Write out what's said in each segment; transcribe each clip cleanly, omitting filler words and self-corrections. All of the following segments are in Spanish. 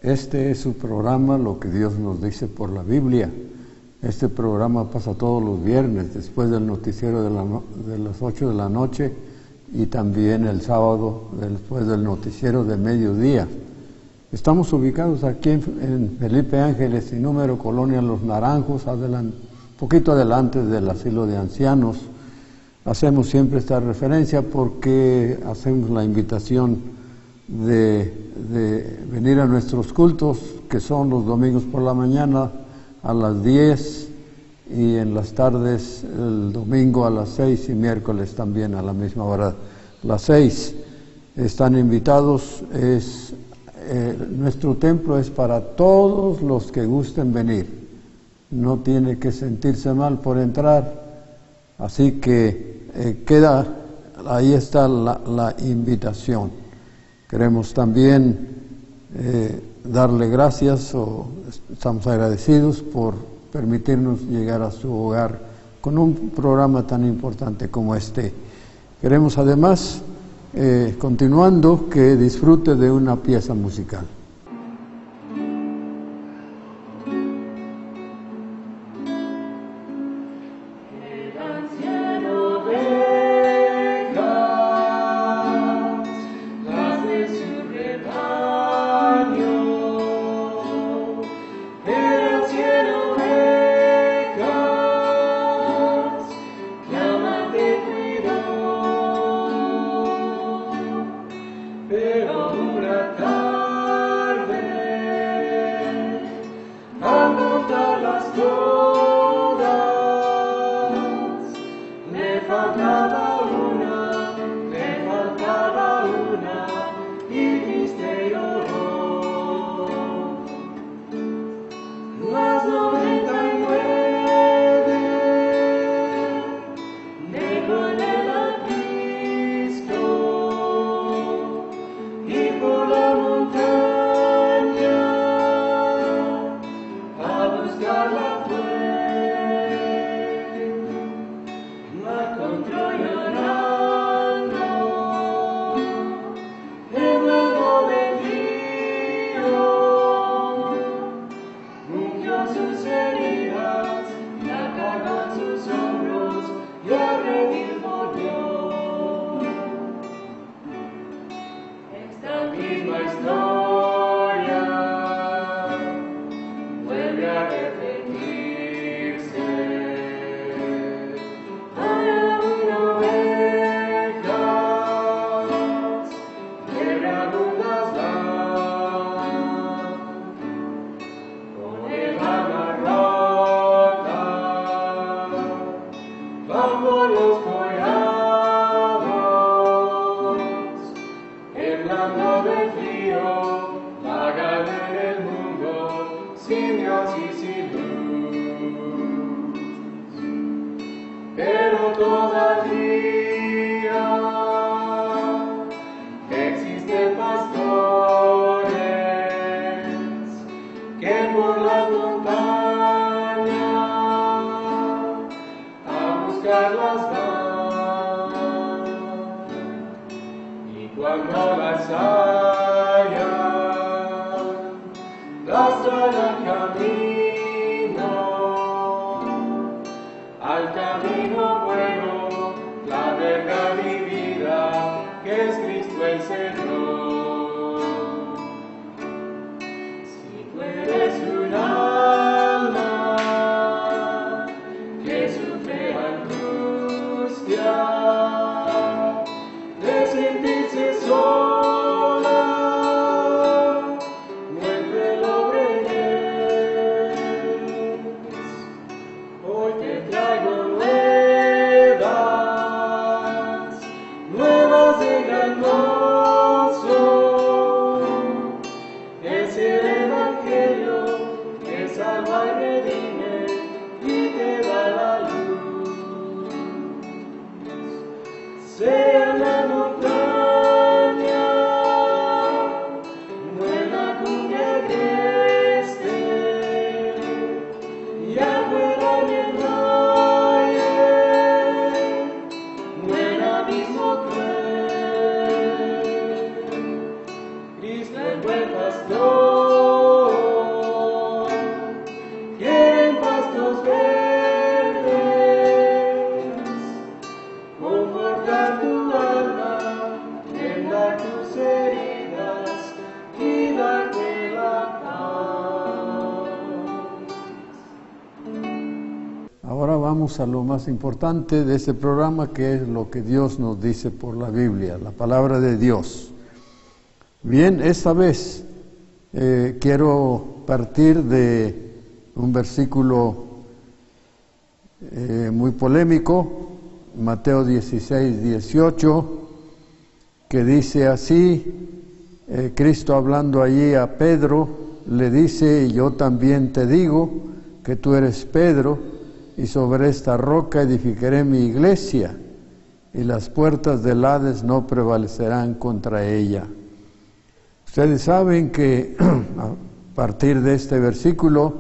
Este es su programa, Lo que Dios nos dice por la Biblia. Este programa pasa todos los viernes, después del noticiero de las 8 de la noche y también el sábado, después del noticiero de mediodía. Estamos ubicados aquí en Felipe Ángeles y número Colonia Los Naranjos, poquito adelante del asilo de ancianos. Hacemos siempre esta referencia porque hacemos la invitación de venir a nuestros cultos, que son los domingos por la mañana a las 10 y en las tardes el domingo a las 6 y miércoles también a la misma hora, las 6. Están invitados. Nuestro templo es para todos los que gusten venir. No tiene que sentirse mal por entrar. Así que ahí está la invitación. Queremos también darle gracias, estamos agradecidos por permitirnos llegar a su hogar con un programa tan importante como este. Queremos además, continuando, que disfrute de una pieza musical. Cristo el buen pastor. Ahora vamos a lo más importante de este programa, que es lo que Dios nos dice por la Biblia, la palabra de Dios. Bien, esta vez quiero partir de un versículo muy polémico, Mateo 16, 18, que dice así, Cristo hablando allí a Pedro, le dice: yo también te digo que tú eres Pedro, y sobre esta roca edificaré mi iglesia, y las puertas del Hades no prevalecerán contra ella. Ustedes saben que a partir de este versículo,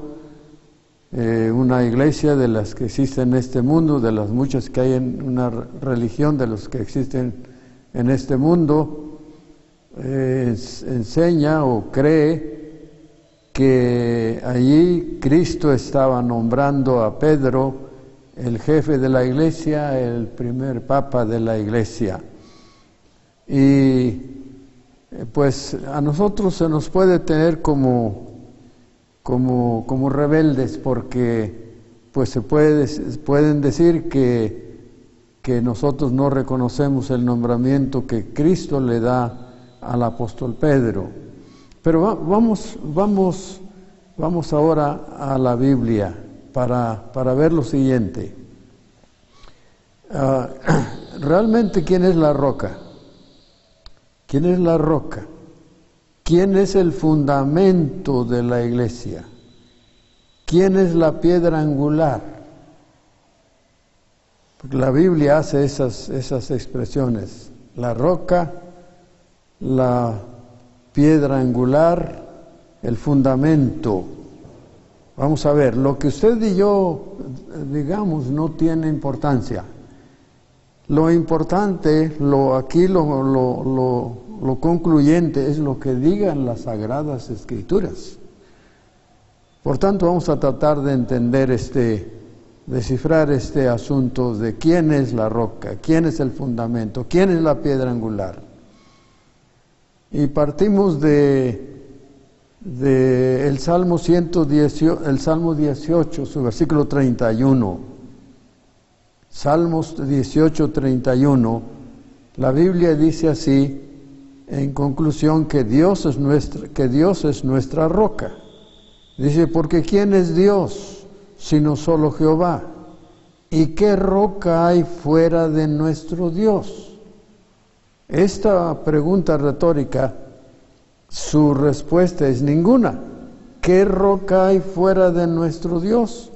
una iglesia de las que existen en este mundo, de las muchas que hay en una religión de los que existen en este mundo, enseña o cree que allí Cristo estaba nombrando a Pedro el jefe de la iglesia, el primer papa de la iglesia. Y pues a nosotros se nos puede tener como rebeldes, porque pues pueden decir que nosotros no reconocemos el nombramiento que Cristo le da al apóstol Pedro. Pero vamos ahora a la Biblia para ver lo siguiente. Realmente, ¿quién es la roca? ¿Quién es la roca? ¿Quién es el fundamento de la iglesia? ¿Quién es la piedra angular? Porque la Biblia hace esas expresiones. La roca, la piedra angular, el fundamento. Vamos a ver, lo que usted y yo digamos no tiene importancia. Lo importante, lo concluyente es lo que digan las Sagradas Escrituras. Por tanto, vamos a tratar de entender descifrar este asunto de quién es la roca, quién es el fundamento, quién es la piedra angular. Y partimos el Salmo 18, su versículo 31. Salmos 18, 31. La Biblia dice así, en conclusión, que Dios es nuestra roca. Dice, porque ¿quién es Dios sino solo Jehová? ¿Y qué roca hay fuera de nuestro Dios? Esta pregunta retórica, su respuesta es ninguna. ¿Qué roca hay fuera de nuestro Dios?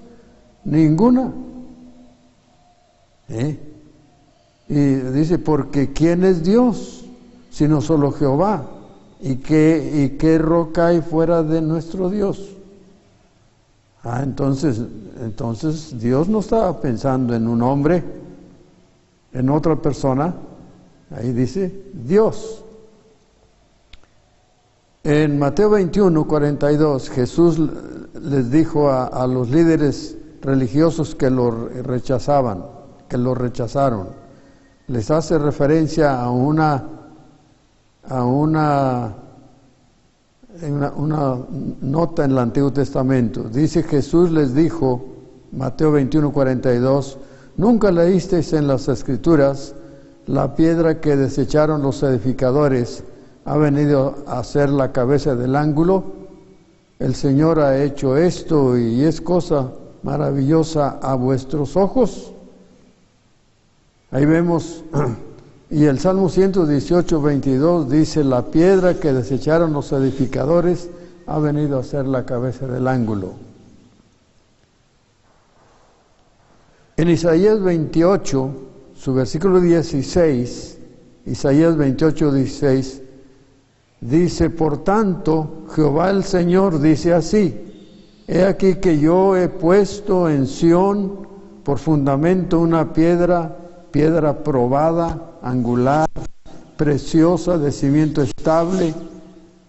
Ninguna. Y dice, porque ¿quién es Dios sino solo Jehová? ¿Y qué roca hay fuera de nuestro Dios? Entonces Dios no estaba pensando en un hombre, en otra persona. Ahí dice Dios. En Mateo 21, 42, Jesús les dijo a los líderes religiosos que lo rechazaron. Les hace referencia a una nota en el Antiguo Testamento. Dice, Jesús les dijo, Mateo 21, 42, ¿nunca leísteis en las Escrituras: la piedra que desecharon los edificadores ha venido a ser la cabeza del ángulo? El Señor ha hecho esto y es cosa maravillosa a vuestros ojos. Ahí vemos, y el Salmo 118, 22 dice, la piedra que desecharon los edificadores ha venido a ser la cabeza del ángulo. En Isaías 28, su versículo 16, Isaías 28, 16, dice, por tanto, Jehová el Señor dice así, he aquí que yo he puesto en Sión por fundamento una piedra probada, angular, preciosa, de cimiento estable.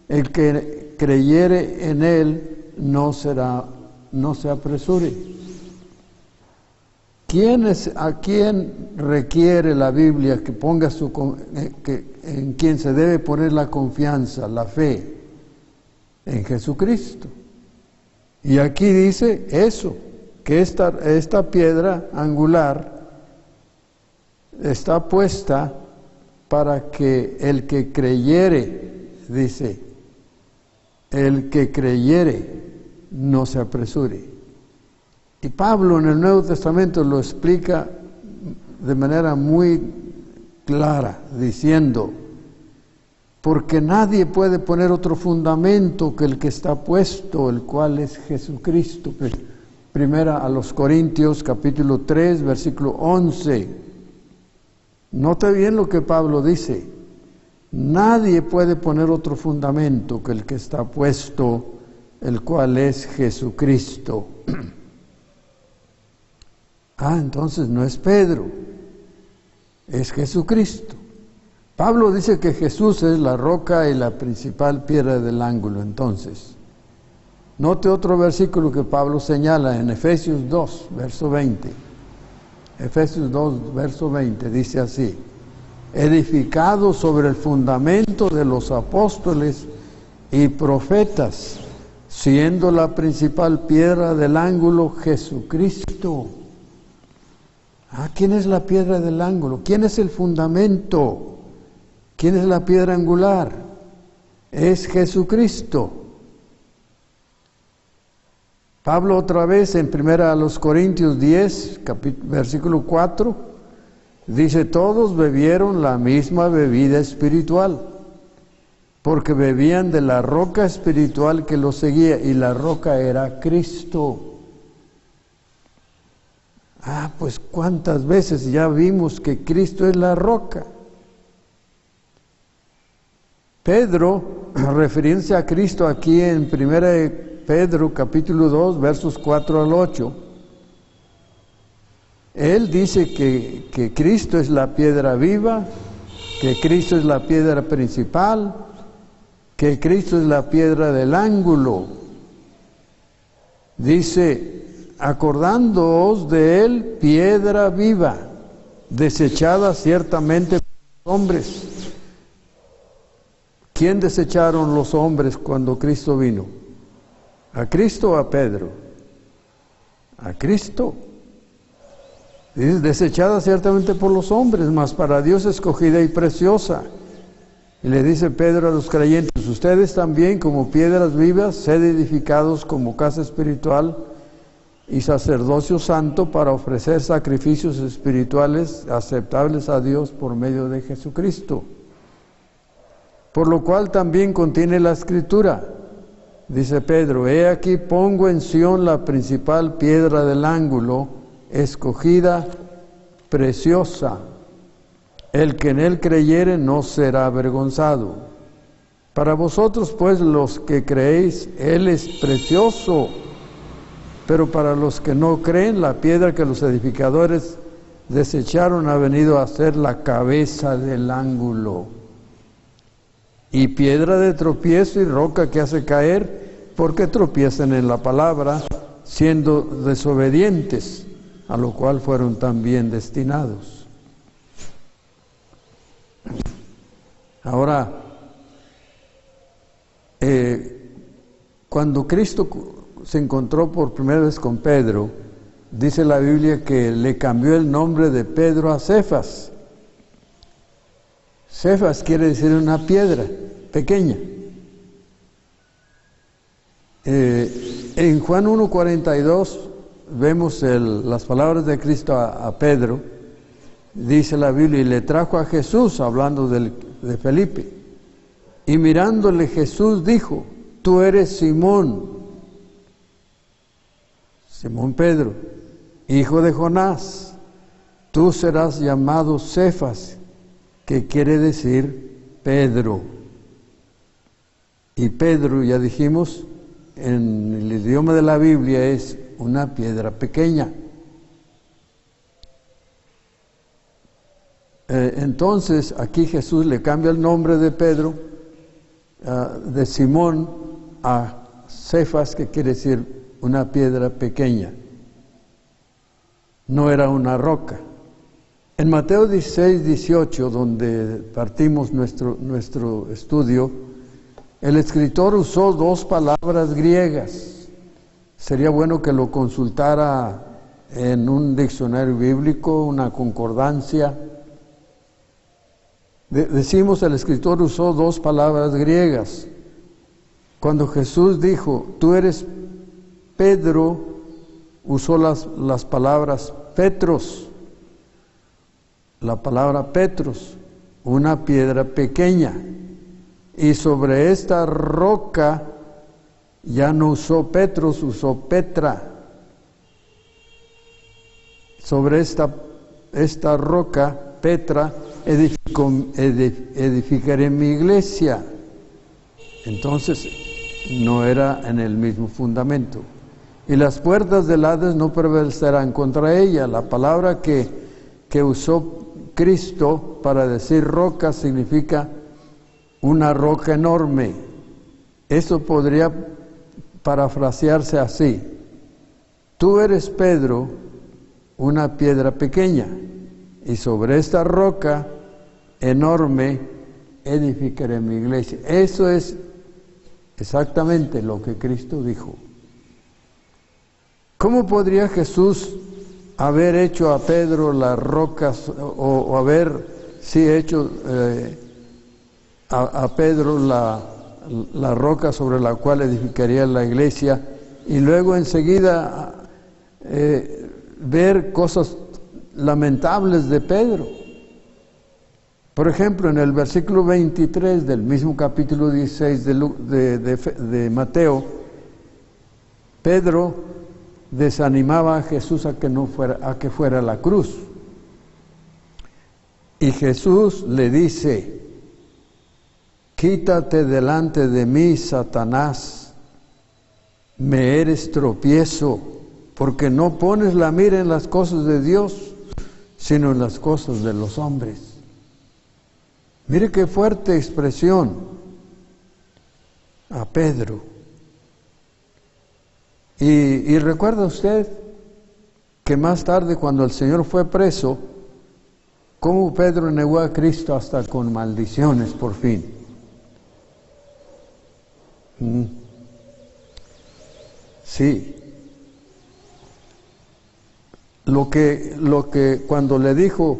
El que creyere en él no se apresure. ¿A quién requiere la Biblia que ponga en quien se debe poner la confianza, la fe? En Jesucristo. Y aquí dice eso, que esta piedra angular está puesta para que el que creyere, dice, el que creyere no se apresure. Y Pablo en el Nuevo Testamento lo explica de manera muy clara, diciendo, porque nadie puede poner otro fundamento que el que está puesto, el cual es Jesucristo. Primera a los Corintios, capítulo 3, versículo 11. Note bien lo que Pablo dice. Nadie puede poner otro fundamento que el que está puesto, el cual es Jesucristo. Entonces no es Pedro, es Jesucristo. Pablo dice que Jesús es la roca y la principal piedra del ángulo. Entonces, note otro versículo que Pablo señala en Efesios 2, verso 20. Efesios 2, verso 20, dice así: edificado sobre el fundamento de los apóstoles y profetas, siendo la principal piedra del ángulo Jesucristo. ¿Quién es la piedra del ángulo? ¿Quién es el fundamento? ¿Quién es la piedra angular? Es Jesucristo. Pablo otra vez en 1 Corintios 10, versículo 4, dice, todos bebieron la misma bebida espiritual, porque bebían de la roca espiritual que los seguía, y la roca era Cristo. Pues cuántas veces ya vimos que Cristo es la roca. Pedro, refiriéndose a Cristo aquí en 1 Pedro capítulo 2, versos 4 al 8, él dice que Cristo es la piedra viva, que Cristo es la piedra principal, que Cristo es la piedra del ángulo. Dice, acordándoos de él, piedra viva, desechada ciertamente por los hombres. ¿Quién desecharon los hombres cuando Cristo vino? ¿A Cristo o a Pedro? A Cristo. Dice, desechada ciertamente por los hombres, mas para Dios escogida y preciosa. Y le dice Pedro a los creyentes, ustedes también como piedras vivas, sed edificados como casa espiritual y sacerdocio santo para ofrecer sacrificios espirituales aceptables a Dios por medio de Jesucristo. Por lo cual también contiene la Escritura, dice Pedro, he aquí pongo en Sión la principal piedra del ángulo, escogida, preciosa. El que en él creyere no será avergonzado. Para vosotros pues los que creéis, él es precioso, pero para los que no creen, la piedra que los edificadores desecharon ha venido a ser la cabeza del ángulo. Y piedra de tropiezo y roca que hace caer, porque tropiezan en la palabra, siendo desobedientes, a lo cual fueron también destinados. Ahora, cuando Cristo se encontró por primera vez con Pedro, dice la Biblia que le cambió el nombre de Pedro a Cefas. Cefas quiere decir una piedra pequeña. En Juan 1:42 vemos las palabras de Cristo a Pedro. Dice la Biblia, y le trajo a Jesús, hablando de Felipe. Y mirándole Jesús dijo, tú eres Simón Pedro, hijo de Jonás, tú serás llamado Cefas, que quiere decir Pedro. Y Pedro, ya dijimos, en el idioma de la Biblia es una piedra pequeña. Entonces, aquí Jesús le cambia el nombre de Pedro, de Simón, a Cefas, que quiere decir una piedra pequeña. No era una roca. En Mateo 16, 18, donde partimos nuestro estudio, el escritor usó dos palabras griegas, sería bueno que lo consultara en un diccionario bíblico, una concordancia. Decimos, el escritor usó dos palabras griegas. Cuando Jesús dijo, tú eres Pedro, usó las palabras Petros. La palabra Petros, una piedra pequeña. Y sobre esta roca, ya no usó Petros, usó Petra. Sobre esta roca, Petra, edificaré mi iglesia. Entonces, no era en el mismo fundamento. Y las puertas del Hades no prevalecerán contra ella. La palabra que usó Cristo para decir roca significa una roca enorme. Eso podría parafrasearse así: tú eres Pedro, una piedra pequeña, y sobre esta roca enorme edificaré mi iglesia. Eso es exactamente lo que Cristo dijo. ¿Cómo podría Jesús haber hecho a Pedro las rocas, o haber hecho a Pedro la roca sobre la cual edificaría la iglesia, y luego enseguida ver cosas lamentables de Pedro? Por ejemplo, en el versículo 23 del mismo capítulo 16 de Mateo, Pedro desanimaba a Jesús a que fuera a la cruz. Y Jesús le dice: quítate delante de mí, Satanás, me eres tropiezo, porque no pones la mira en las cosas de Dios, sino en las cosas de los hombres. Mire qué fuerte expresión a Pedro. Y recuerda usted que más tarde, cuando el Señor fue preso, cómo Pedro negó a Cristo hasta con maldiciones por fin. Sí. Lo que cuando le dijo,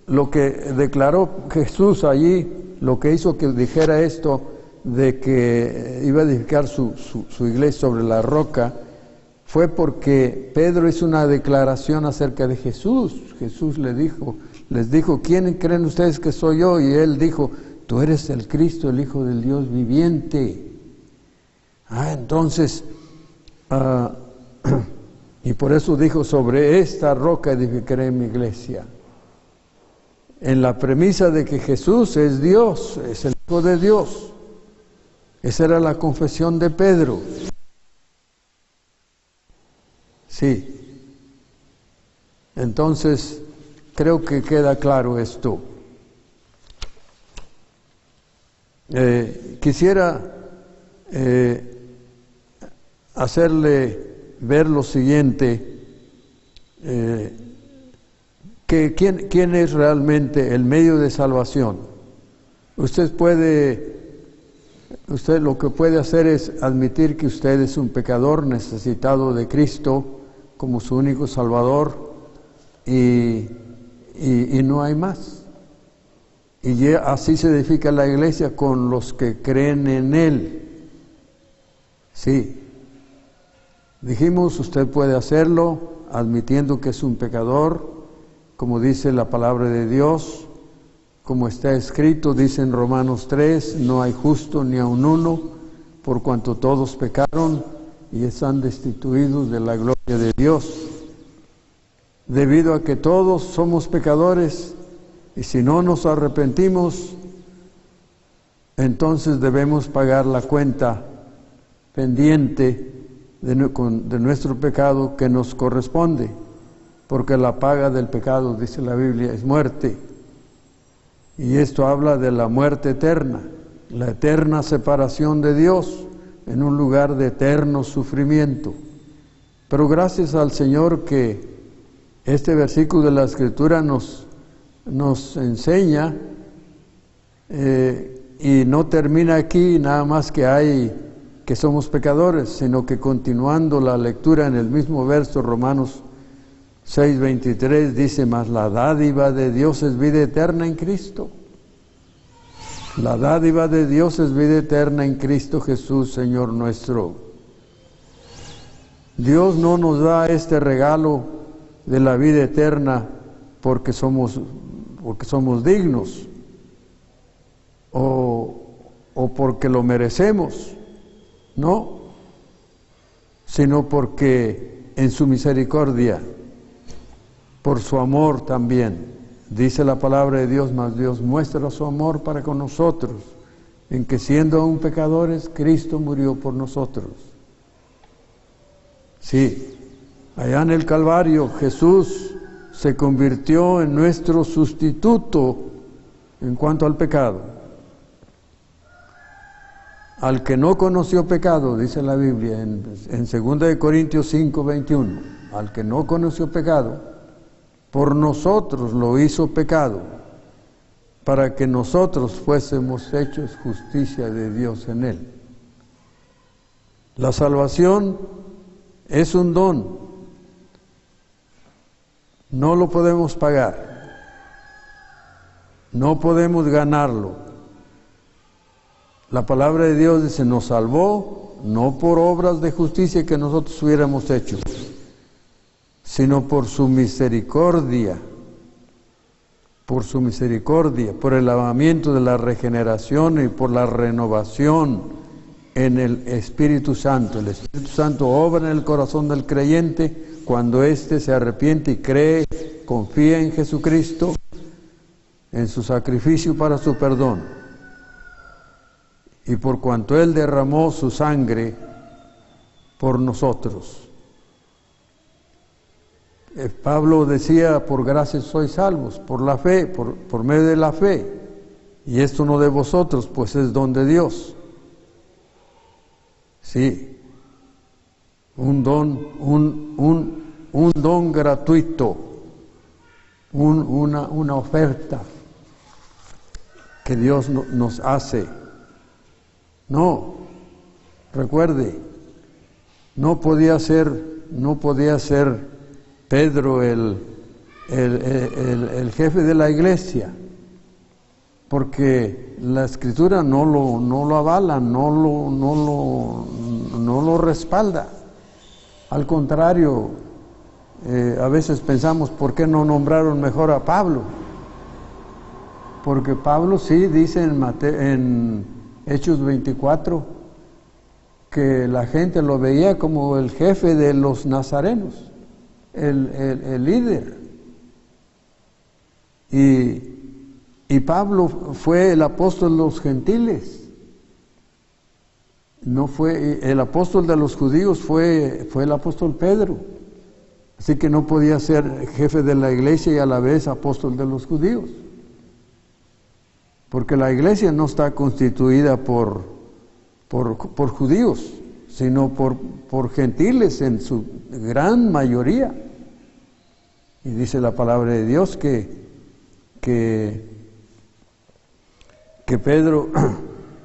lo que declaró Jesús allí, lo que hizo que dijera esto de que iba a edificar su iglesia sobre la roca, fue porque Pedro hizo una declaración acerca de Jesús. Jesús les dijo, ¿quién creen ustedes que soy yo? Y él dijo, tú eres el Cristo, el Hijo del Dios viviente. Entonces, y por eso dijo, sobre esta roca edificaré mi iglesia. En la premisa de que Jesús es Dios, es el Hijo de Dios. Esa era la confesión de Pedro. Sí. Entonces, creo que queda claro esto. Quisiera hacerle ver lo siguiente, que quién es realmente el medio de salvación. Usted lo que puede hacer es admitir que usted es un pecador necesitado de Cristo como su único Salvador, y no hay más. Y así se edifica la iglesia, con los que creen en Él. Sí. Dijimos, usted puede hacerlo admitiendo que es un pecador, como dice la palabra de Dios, como está escrito, dice en Romanos 3, no hay justo ni aun uno, por cuanto todos pecaron y están destituidos de la gloria de Dios. Debido a que todos somos pecadores, y si no nos arrepentimos, entonces debemos pagar la cuenta pendiente de nuestro pecado que nos corresponde, porque la paga del pecado, dice la Biblia, es muerte. Y esto habla de la muerte eterna, la eterna separación de Dios en un lugar de eterno sufrimiento. Pero gracias al Señor que este versículo de la Escritura nos enseña, y no termina aquí, nada más que hay que somos pecadores, sino que continuando la lectura en el mismo verso, Romanos 6:23 dice: mas la dádiva de Dios es vida eterna en Cristo. La dádiva de Dios es vida eterna en Cristo Jesús, Señor nuestro. Dios no nos da este regalo de la vida eterna porque somos dignos o porque lo merecemos, no, sino porque en su misericordia, por su amor también. Dice la palabra de Dios: mas Dios muestra su amor para con nosotros, en que siendo aún pecadores, Cristo murió por nosotros. Sí, allá en el Calvario Jesús se convirtió en nuestro sustituto en cuanto al pecado. Al que no conoció pecado, dice la Biblia en 2 Corintios 5:21, al que no conoció pecado, por nosotros lo hizo pecado, para que nosotros fuésemos hechos justicia de Dios en él. La salvación es un don, no lo podemos pagar, no podemos ganarlo. La palabra de Dios dice: nos salvó no por obras de justicia que nosotros hubiéramos hecho, sino por su misericordia, por el lavamiento de la regeneración y por la renovación en el Espíritu Santo. El Espíritu Santo obra en el corazón del creyente cuando éste se arrepiente y cree, confía en Jesucristo, en su sacrificio para su perdón. Y por cuanto Él derramó su sangre por nosotros. Pablo decía: por gracia sois salvos, por la fe, por medio de la fe. Y esto no de vosotros, pues es don de Dios. Sí, un don gratuito, una oferta que Dios nos hace. No, recuerde, no podía ser Pedro el jefe de la iglesia, porque la Escritura no lo avala, no lo respalda. Al contrario, a veces pensamos: ¿por qué no nombraron mejor a Pablo? Porque Pablo sí dice en Hechos 24, que la gente lo veía como el jefe de los nazarenos, el líder. Y Pablo fue el apóstol de los gentiles. No fue el apóstol de los judíos, fue el apóstol Pedro. Así que no podía ser jefe de la iglesia y a la vez apóstol de los judíos. Porque la iglesia no está constituida por judíos, sino por gentiles en su gran mayoría. Y dice la palabra de Dios que Pedro,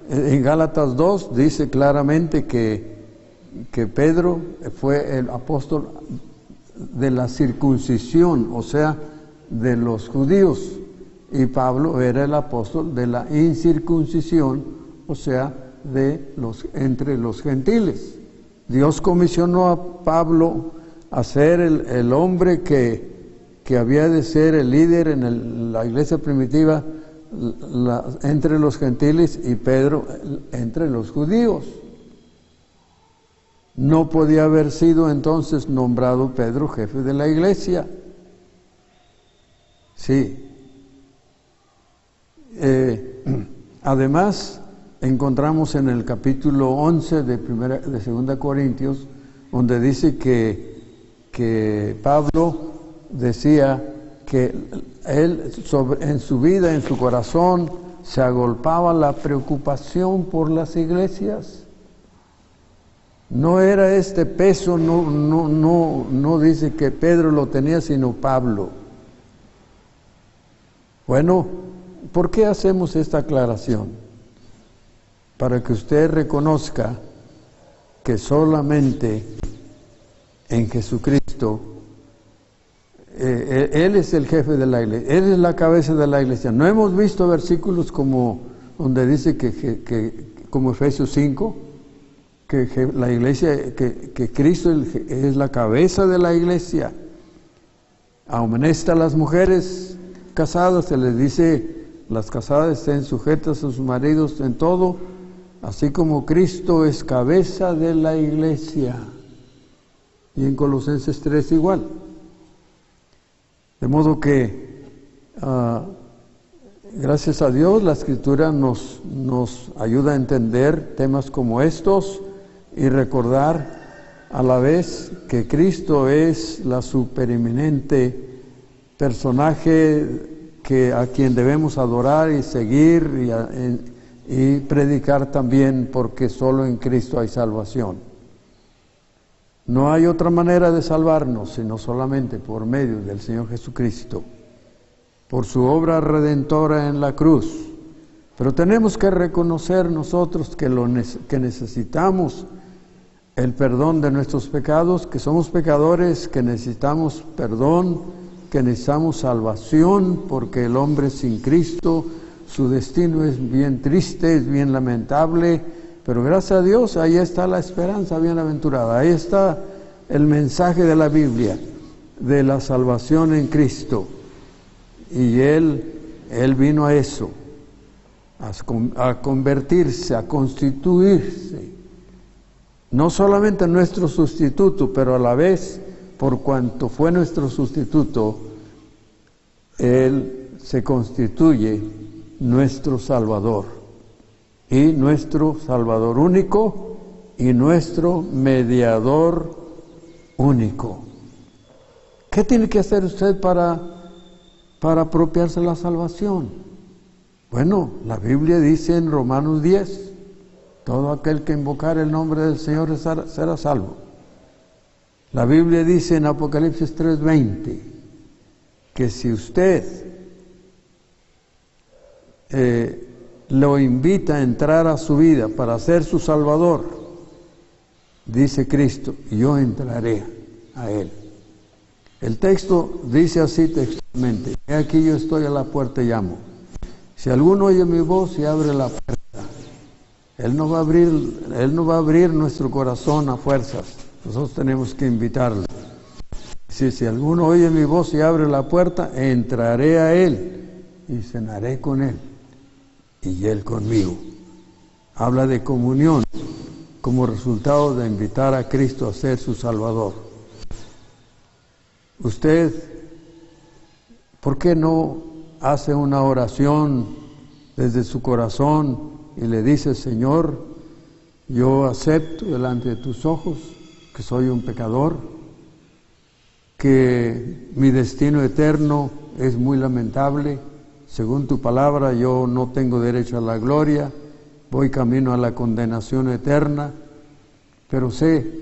en Gálatas 2, dice claramente que Pedro fue el apóstol de la circuncisión, o sea, de los judíos. Y Pablo era el apóstol de la incircuncisión, o sea, entre los gentiles. Dios comisionó a Pablo a ser el hombre que había de ser el líder en la iglesia primitiva entre los gentiles, y Pedro entre los judíos. No podía haber sido entonces nombrado Pedro jefe de la iglesia. Sí. Además, encontramos en el capítulo 11 de 2 Corintios, donde dice que Pablo decía que él en su vida, en su corazón, se agolpaba la preocupación por las iglesias. No era este peso, no dice que Pedro lo tenía, sino Pablo. Bueno, ¿por qué hacemos esta aclaración? Para que usted reconozca que solamente en Jesucristo, Él es el jefe de la iglesia, Él es la cabeza de la iglesia. No hemos visto versículos como donde dice que como Efesios 5, que la iglesia, que Cristo es la cabeza de la iglesia. Amonesta a las mujeres casadas, se les dice, las casadas estén sujetas a sus maridos en todo, así como Cristo es cabeza de la iglesia. Y en Colosenses 3 igual. De modo que, gracias a Dios, la Escritura nos ayuda a entender temas como estos y recordar a la vez que Cristo es la supereminente personaje a quien debemos adorar y seguir y predicar también, porque solo en Cristo hay salvación. No hay otra manera de salvarnos sino solamente por medio del Señor Jesucristo, por su obra redentora en la cruz. Pero tenemos que reconocer nosotros que necesitamos el perdón de nuestros pecados, que somos pecadores, que necesitamos perdón, que necesitamos salvación, porque el hombre sin Cristo, su destino es bien triste, es bien lamentable, pero gracias a Dios ahí está la esperanza bienaventurada, ahí está el mensaje de la Biblia, de la salvación en Cristo. Y Él vino a eso, a convertirse, a constituirse, no solamente nuestro sustituto, pero a la vez, por cuanto fue nuestro sustituto, Él se constituye nuestro Salvador, y nuestro Salvador único, y nuestro mediador único. ¿Qué tiene que hacer usted para apropiarse la salvación? Bueno, la Biblia dice en Romanos 10, todo aquel que invocar el nombre del Señor será salvo. La Biblia dice en Apocalipsis 3:20 que si usted lo invita a entrar a su vida para ser su Salvador, dice Cristo, yo entraré a Él. El texto dice así textualmente: he aquí yo estoy a la puerta y llamo. Si alguno oye mi voz y abre la puerta, Él no va a abrir nuestro corazón a fuerzas. Nosotros tenemos que invitarlo. Si alguno oye mi voz y abre la puerta, entraré a Él y cenaré con Él y Él conmigo. Habla de comunión como resultado de invitar a Cristo a ser su Salvador. Usted, ¿por qué no hace una oración desde su corazón y le dice: Señor, yo acepto delante de tus ojos que soy un pecador, que mi destino eterno es muy lamentable, según tu palabra yo no tengo derecho a la gloria, voy camino a la condenación eterna, pero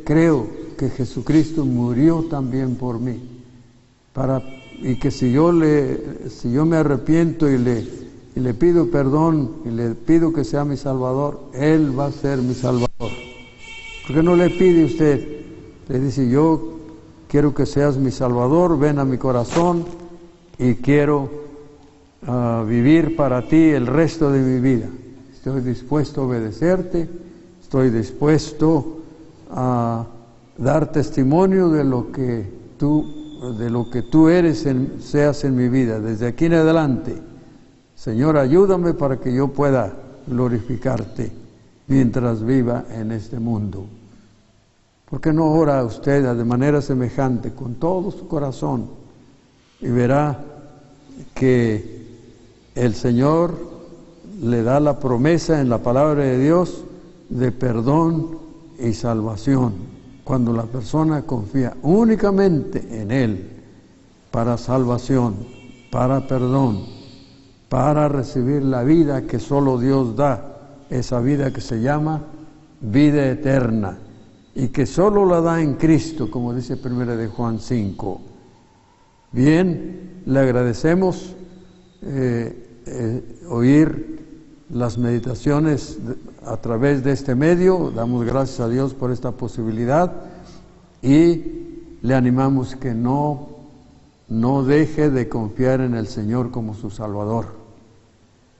creo que Jesucristo murió también por mí, y que si yo me arrepiento y le pido perdón y le pido que sea mi Salvador, Él va a ser mi Salvador. ¿Por qué no le pide usted? Le dice: yo quiero que seas mi Salvador, ven a mi corazón y quiero vivir para ti el resto de mi vida. Estoy dispuesto a obedecerte, estoy dispuesto a dar testimonio de lo que tú eres, seas en mi vida, desde aquí en adelante. Señor, ayúdame para que yo pueda glorificarte mientras viva en este mundo. ¿Por qué no ora usted de manera semejante, con todo su corazón, y verá que el Señor le da la promesa en la palabra de Dios de perdón y salvación, cuando la persona confía únicamente en Él para salvación, para perdón, para recibir la vida que solo Dios da, esa vida que se llama vida eterna, y que solo la da en Cristo, como dice 1 de Juan 5. Bien, le agradecemos oír las meditaciones a través de este medio. Damos gracias a Dios por esta posibilidad y le animamos que no deje de confiar en el Señor como su Salvador.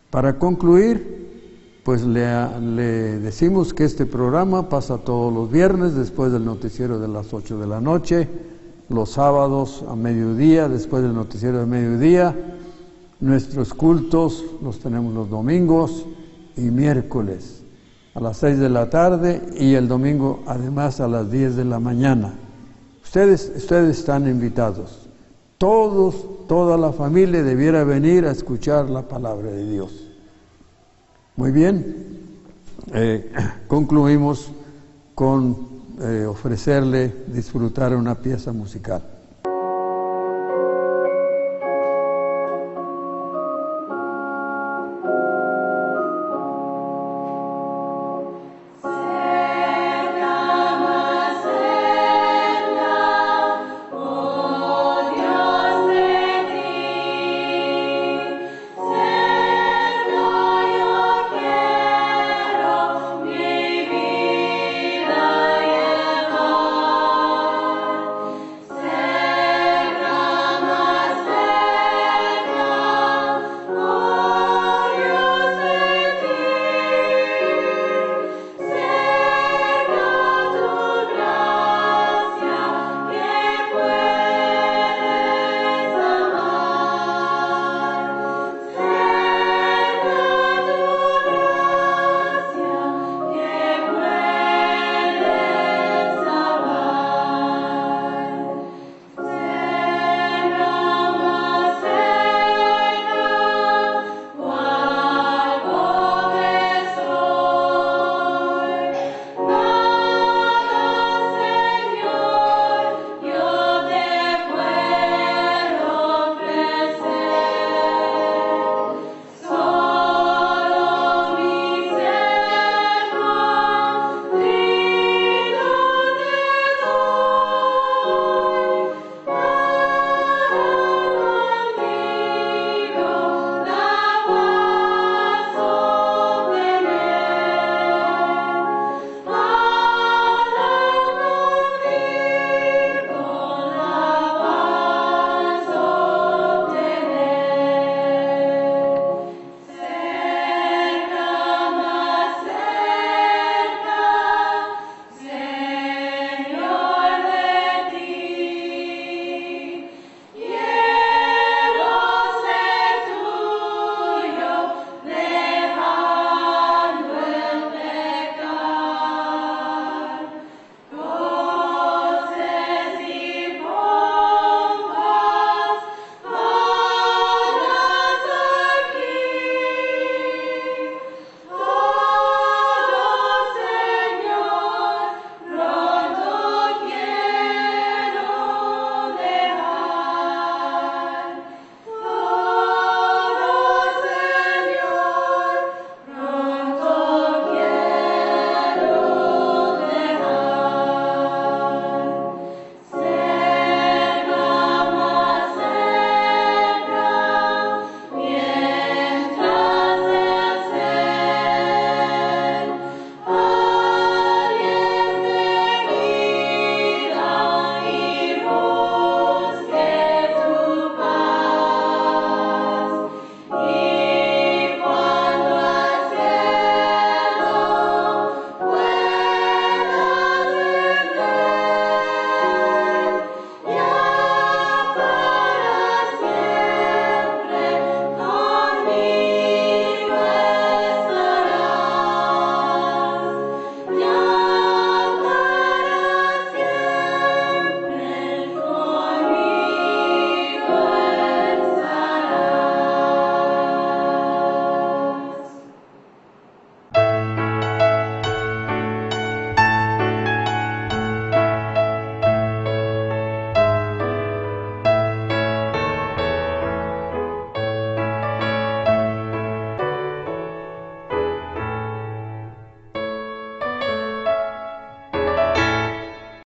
Para concluir, pues le decimos que este programa pasa todos los viernes después del noticiero de las 8 de la noche, los sábados a mediodía después del noticiero de mediodía. Nuestros cultos los tenemos los domingos y miércoles a las 6 de la tarde y el domingo además a las 10 de la mañana. Ustedes están invitados. Toda la familia debiera venir a escuchar la palabra de Dios. Muy bien, concluimos con ofrecerle disfrutar una pieza musical.